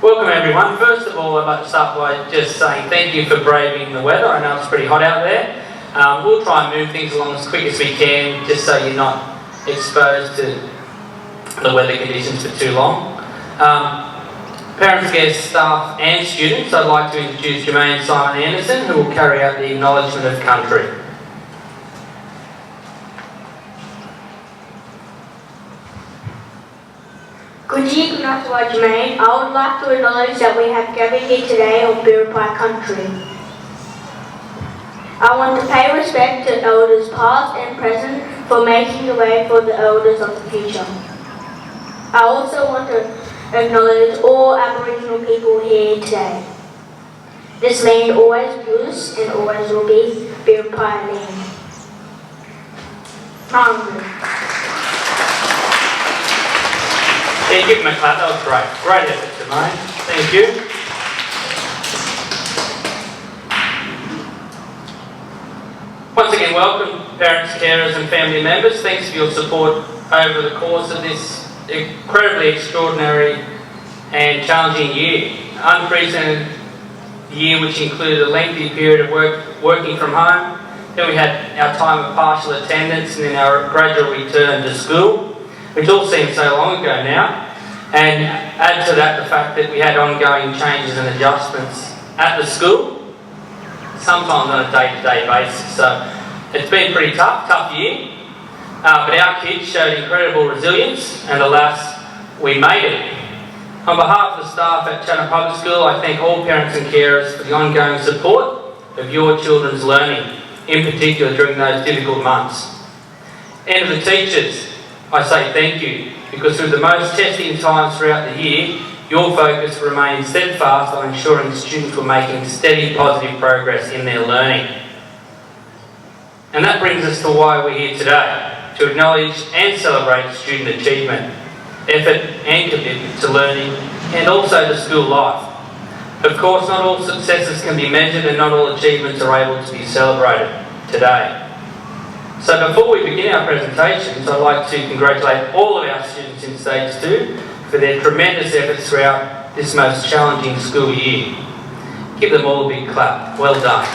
Welcome everyone. First of all, I'd like to start by just saying thank you for braving the weather. I know it's pretty hot out there. We'll try and move things along as quick as we can, just so you're not exposed to the weather conditions for too long. Parents, guests, staff and students, I'd like to introduce Jermaine Simon Anderson, who will carry out the acknowledgement of country. Good afternoon, Jermaine. I would like to acknowledge that we have gathered here today on Biripi country. I want to pay respect to elders past and present for making the way for the elders of the future. I also want to acknowledge all Aboriginal people here today. This land always was and always will be Biripi land. Yeah, give him a clap, that was great. Great effort, Jermaine. Thank you. Once again, welcome parents, carers and family members. Thanks for your support over the course of this incredibly extraordinary and challenging year. Unprecedented year which included a lengthy period of working from home. Then we had our time of partial attendance and then our gradual return to school, which all seems so long ago now. And add to that the fact that we had ongoing changes and adjustments at the school, sometimes on a day-to-day basis. So it's been a pretty tough year. But our kids showed incredible resilience, and alas, we made it. On behalf of the staff at Chattanooga Public School, I thank all parents and carers for the ongoing support of your children's learning, in particular during those difficult months. And to the teachers, I say thank you, because through the most testing times throughout the year, your focus remained steadfast on ensuring students were making steady positive progress in their learning. And that brings us to why we're here today, to acknowledge and celebrate student achievement, effort and commitment to learning, and also to school life. Of course, not all successes can be measured and not all achievements are able to be celebrated today. So before we begin our presentations, I'd like to congratulate all of our students in Stage 2 for their tremendous efforts throughout this most challenging school year. Give them all a big clap. Well done.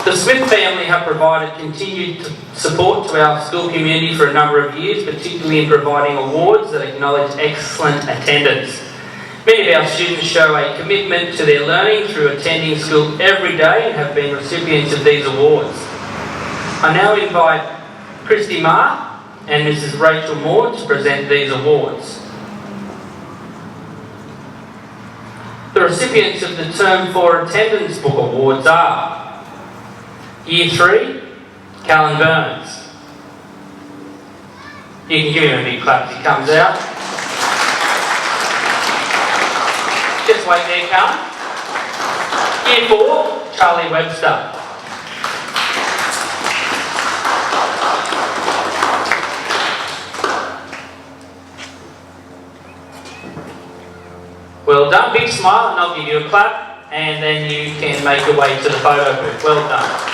The Smith family have provided continued support to our school community for a number of years, particularly in providing awards that acknowledge excellent attendance. Many of our students show a commitment to their learning through attending school every day and have been recipients of these awards. I now invite Christy Marr and Mrs. Rachel Moore to present these awards. The recipients of the Term 4 Attendance Book Awards are Year 3, Callan Burns. You can give him a big clap as he comes out. Just wait there, Callan. Year 4, Charlie Webster. Well done, big smile, and I'll give you a clap, and then you can make your way to the photo booth. Well done.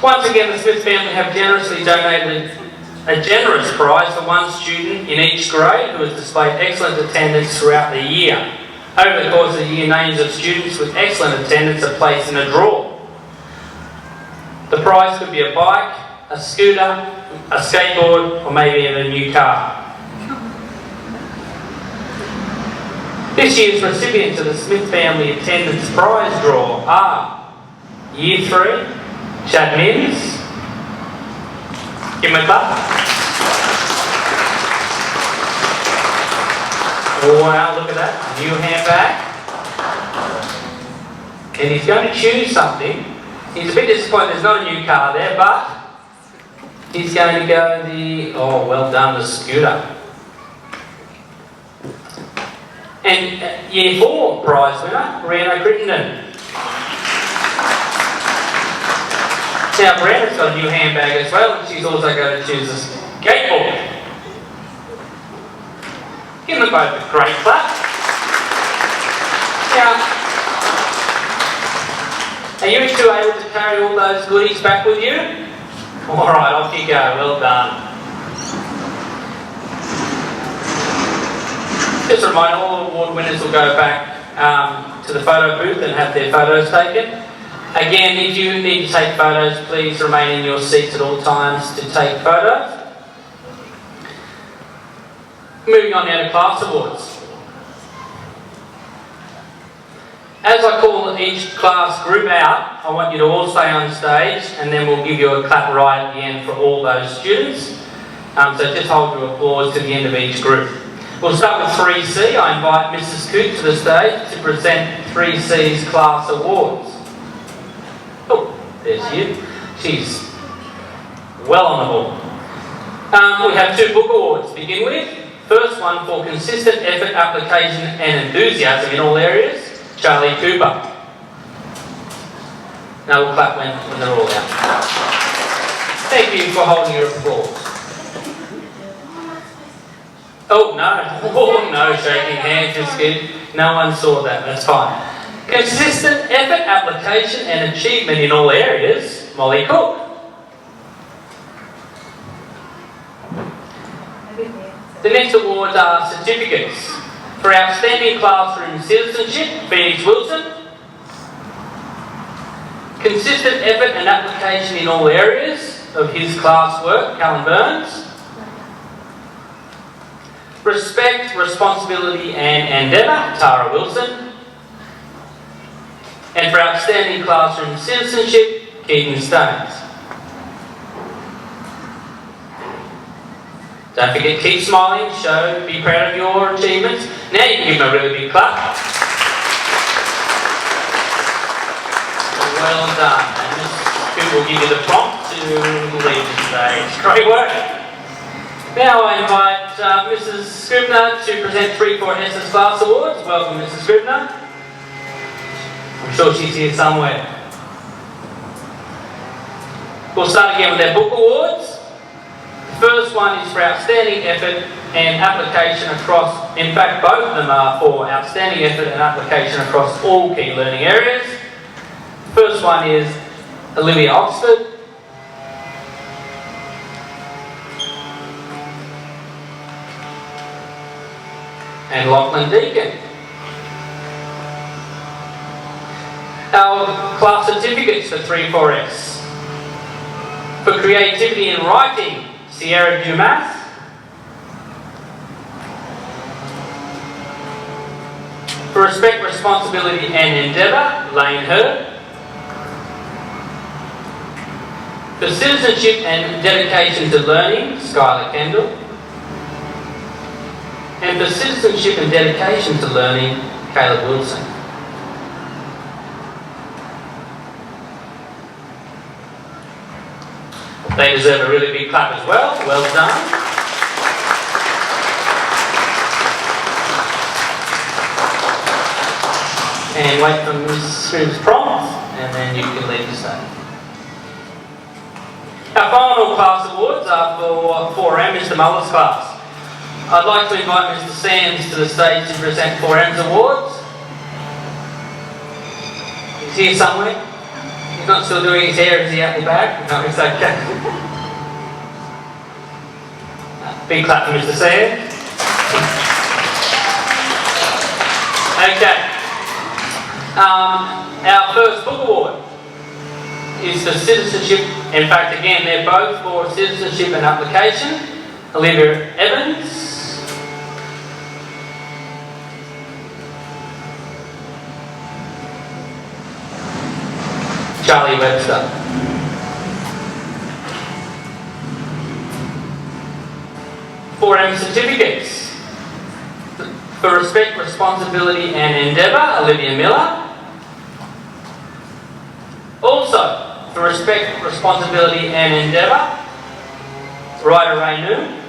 Once again, the Smith family have generously donated a generous prize for one student in each grade who has displayed excellent attendance throughout the year. Over the course of the year, names of students with excellent attendance are placed in a draw. The prize could be a bike, a scooter, a skateboard, or maybe even a new car. This year's recipients of the Smith Family Attendance Prize Draw are Year 3, Chad Mims. Give him a clap. Wow, look at that. New handbag. And he's going to choose something. He's a bit disappointed there's not a new car there, but he's going to go the, oh, well done, the scooter. And Year 4 prize winner, Brianna Crittenden. Now Brianna's got a new handbag as well, and she's also going to choose a skateboard. Give them both a great clap. Now, are you two able to carry all those goodies back with you? Alright, off you go. Well done. Just a reminder, all award winners will go back to the photo booth and have their photos taken. Again, if you need to take photos, please remain in your seats at all times to take photos. Moving on now to class awards. As I call each class group out, I want you to all stay on stage, and then we'll give you a clap right at the end for all those students. So just hold your applause to the end of each group. We'll start with 3C. I invite Mrs. Coote to the stage to present 3C's class awards. Oh, there's you. She's well on the ball. We have 2 book awards to begin with. First one for consistent effort, application and enthusiasm in all areas, Charlie Cooper. Now we'll clap when they're all out. Thank you for holding your applause. Oh no, shaking hands is good. No one saw that, that's fine. Consistent effort, application and achievement in all areas, Molly Cook. The next awards are certificates. For outstanding classroom citizenship, Phoenix Wilson. Consistent effort and application in all areas of his classwork, Callan Burns. Respect, responsibility and endeavour, Tara Wilson. And for outstanding classroom citizenship, Keaton Stones. Don't forget, keep smiling, be proud of your achievements. Now you can give them a really big clap. Well done. And Mrs. Coote will give you the prompt to leave the stage. Great work. Now I invite Mrs. Scribner to present 3-4S's class awards. Welcome, Mrs. Scribner. I'm sure she's here somewhere. We'll start again with their book awards. The first one is for outstanding effort and application across, in fact both of them are for outstanding effort and application across all key learning areas. The first one is Olivia Oxford. And Lachlan Deacon. Our class certificates for 3-4S. For creativity in writing, Sierra Dumas. For respect, responsibility and endeavour, Lane Hurd. For citizenship and dedication to learning, Skylar Kendall. And for citizenship and dedication to learning, Caleb Wilson. They deserve a really big clap as well. Well done. And wait for Ms. Scrib's prompt, and then you can leave the stage. Our final class awards are for 4M, Mr. Muller's class. I'd like to invite Mr. Sands to the stage to present 4M's awards. He's here somewhere. He's not still doing his hair, is he out the back? No, it's okay. Big clap for Mr. Sands. Okay. Our first book award is for citizenship. In fact, again, they're both for citizenship and application. Olivia Evans. Charlie Webster. For M certificates. For respect, responsibility and endeavour, Olivia Miller. Also, for respect, responsibility and endeavour, Ryder Raynoon.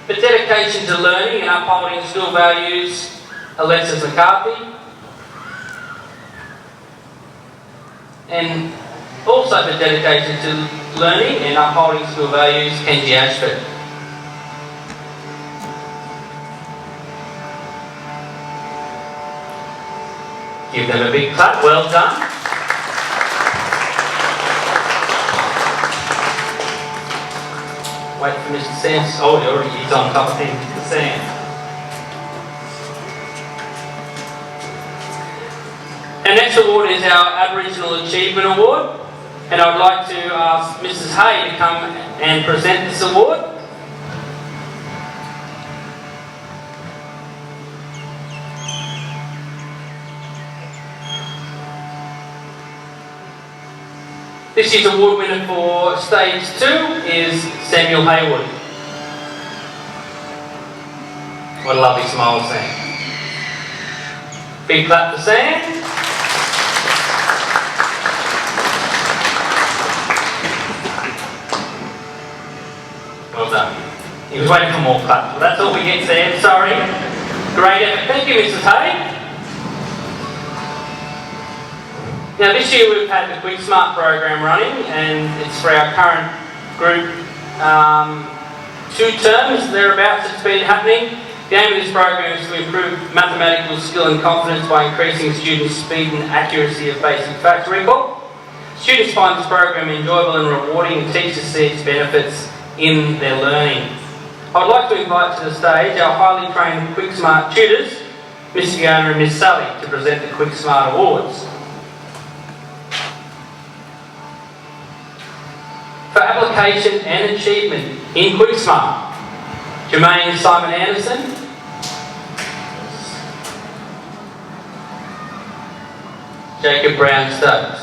For dedication to learning and upholding school values, Alexis McCarthy. And also for dedication to learning and upholding school values, Kenji Ashford. Give them a big clap. Well done. Wait for Mr. Sands. Oh, he's on top of him, Mr. Sands. Our next award is our Aboriginal Achievement Award, and I'd like to ask Mrs. Hay to come and present this award. This year's award winner for Stage 2 is Samuel Hayward. What a lovely smile, Sam. Big clap for Sam. Well done. He was waiting for more claps. Well, that's all we get, Sam. Sorry. Great effort. Thank you, Mrs. Hay. Now this year we've had the Quick Smart program running, and it's for our current group 2 terms thereabouts it's been happening. The aim of this program is to improve mathematical skill and confidence by increasing students' speed and accuracy of basic facts recall. Students find this program enjoyable and rewarding, and teachers see its benefits in their learning. I'd like to invite to the stage our highly trained Quick Smart tutors, Miss Fiona and Miss Sally, to present the Quick Smart Awards. For application and achievement in Quick Smart, Jermaine Simon Anderson, Jacob Brown Stokes.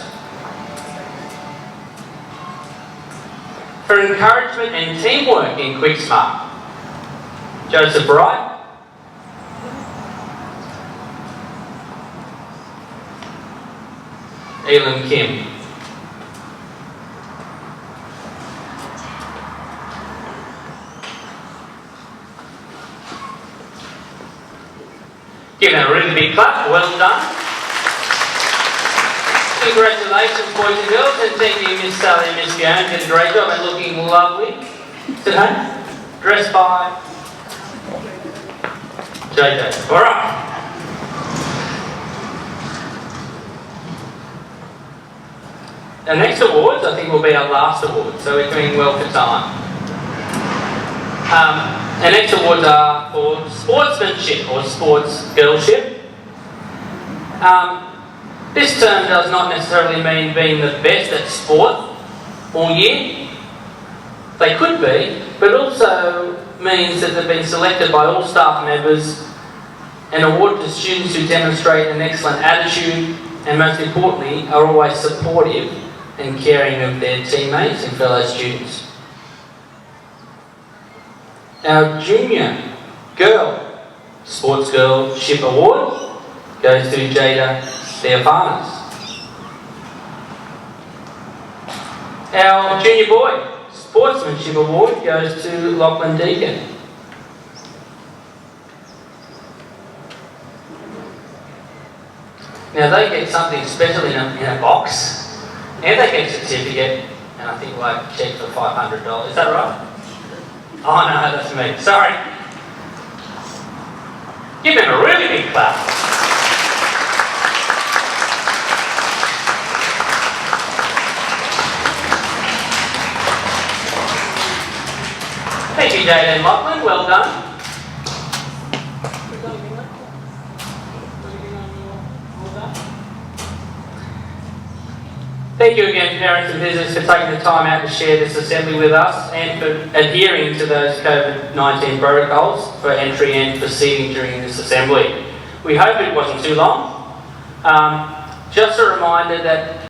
For encouragement and teamwork in Quick Smart, Joseph Bright, Elam Kim. Give them a really big clap. Well done. Congratulations, boys and girls, and thank you, Miss Sally and Miss Fiona. Did a great job and looking lovely today. Dressed by JJ. All right. Our next awards, I think, will be our last award, so we're doing well for time. Our next awards are for sportsmanship or sports girlship. This term does not necessarily mean being the best at sport all year. They could be, but it also means that they've been selected by all staff members and awarded to students who demonstrate an excellent attitude and, most importantly, are always supportive and caring of their teammates and fellow students. Our Junior Girl Sports Girlship Award goes to Jada Theophanis. Our Junior Boy Sportsmanship Award goes to Lachlan Deacon. Now they get something special in a box, and they get a certificate, and I think like a cheque for $500. Is that right? Oh no, that's me. Sorry. Give them a really big clap. Thank you, Jade and Lachlan. Well done. Thank you again, parents and visitors, for taking the time out to share this assembly with us and for adhering to those COVID-19 protocols for entry and for seating during this assembly. We hope it wasn't too long. Just a reminder that